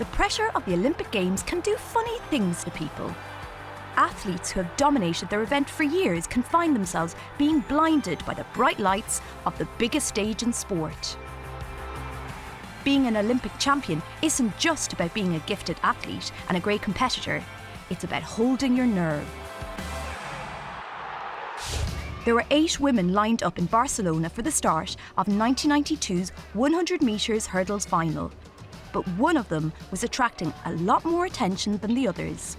The pressure of the Olympic Games can do funny things to people. Athletes who have dominated their event for years can find themselves being blinded by the bright lights of the biggest stage in sport. Being an Olympic champion isn't just about being a gifted athlete and a great competitor, it's about holding your nerve. There were 8 women lined up in Barcelona for the start of 1992's 100 metres hurdles final, but one of them was attracting a lot more attention than the others.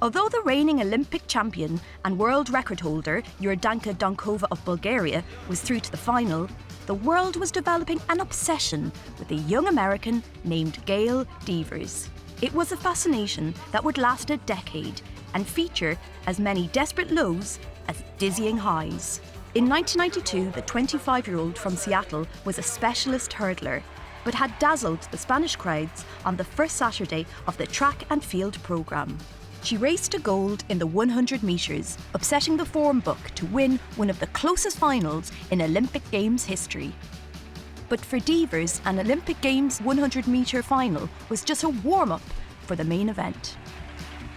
Although the reigning Olympic champion and world record holder Yurdanka Donkova of Bulgaria was through to the final, the world was developing an obsession with a young American named Gail Devers. It was a fascination that would last a decade and feature as many desperate lows as dizzying highs. In 1992, the 25-year-old from Seattle was a specialist hurdler, but had dazzled the Spanish crowds on the first Saturday of the track and field programme. She raced to gold in the 100 metres, upsetting the form book to win one of the closest finals in Olympic Games history. But for Devers, an Olympic Games 100 metre final was just a warm-up for the main event.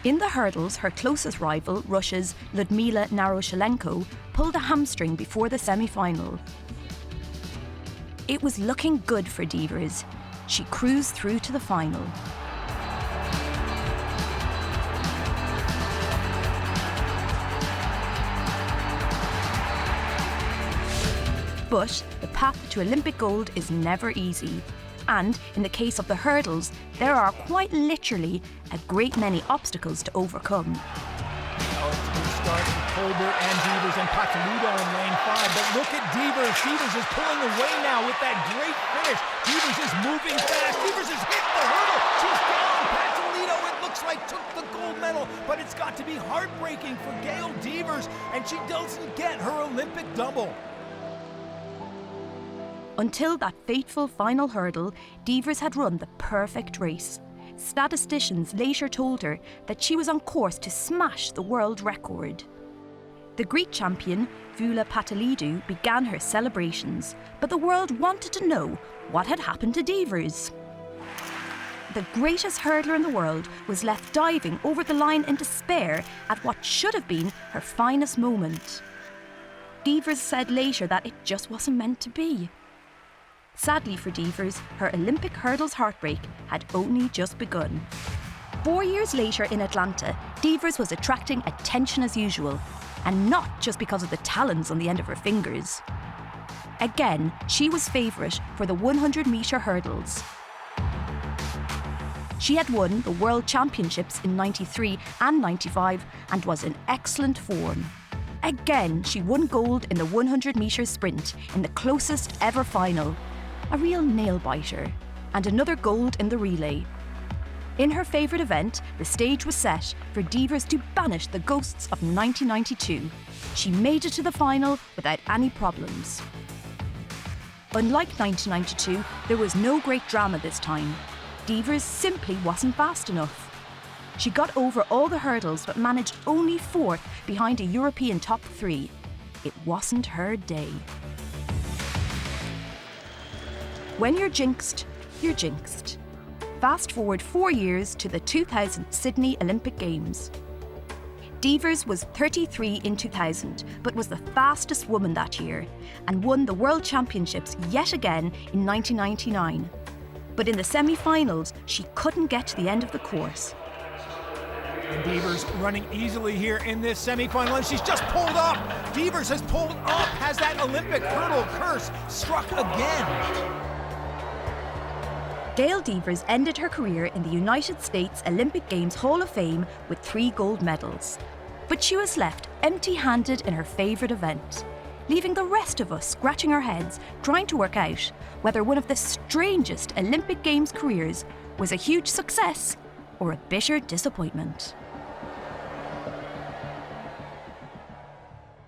In the hurdles, her closest rival, Russia's Ludmila Naroshelenko, pulled a hamstring before the semi-final. It was looking good for Devers. She cruised through to the final. But the path to Olympic gold is never easy. And in the case of the hurdles, there are quite literally a great many obstacles to overcome. Oh, it's a good start for Colbert and Devers and Pataludo in lane 5. But look at Devers. Devers is pulling away now with that great finish. Devers is moving fast. Devers has hit the hurdle. She's down. Pataludo, it looks like, took the gold medal. But it's got to be heartbreaking for Gail Devers. And she doesn't get her Olympic double. Until that fateful final hurdle, Devers had run the perfect race. Statisticians later told her that she was on course to smash the world record. The Greek champion, Voula Patalidou, began her celebrations, but the world wanted to know what had happened to Devers. The greatest hurdler in the world was left diving over the line in despair at what should have been her finest moment. Devers said later that it just wasn't meant to be. Sadly for Devers, her Olympic hurdles heartbreak had only just begun. 4 years later in Atlanta, Devers was attracting attention as usual, and not just because of the talons on the end of her fingers. Again, she was favourite for the 100 metre hurdles. She had won the World Championships in '93 and '95 and was in excellent form. Again, she won gold in the 100 metre sprint in the closest ever final. A real nail-biter, and another gold in the relay. In her favourite event, the stage was set for Devers to banish the ghosts of 1992. She made it to the final without any problems. Unlike 1992, there was no great drama this time. Devers simply wasn't fast enough. She got over all the hurdles but managed only 4th behind a European top 3. It wasn't her day. When you're jinxed, you're jinxed. Fast forward 4 years to the 2000 Sydney Olympic Games. Devers was 33 in 2000, but was the fastest woman that year and won the World Championships yet again in 1999. But in the semi-finals, she couldn't get to the end of the course. And Devers running easily here in this semi-final, and she's just pulled up. Devers has pulled up, has that Olympic hurdle curse struck again. Gail Devers ended her career in the United States Olympic Games Hall of Fame with 3 gold medals. But she was left empty-handed in her favourite event, leaving the rest of us scratching our heads trying to work out whether one of the strangest Olympic Games careers was a huge success or a bitter disappointment.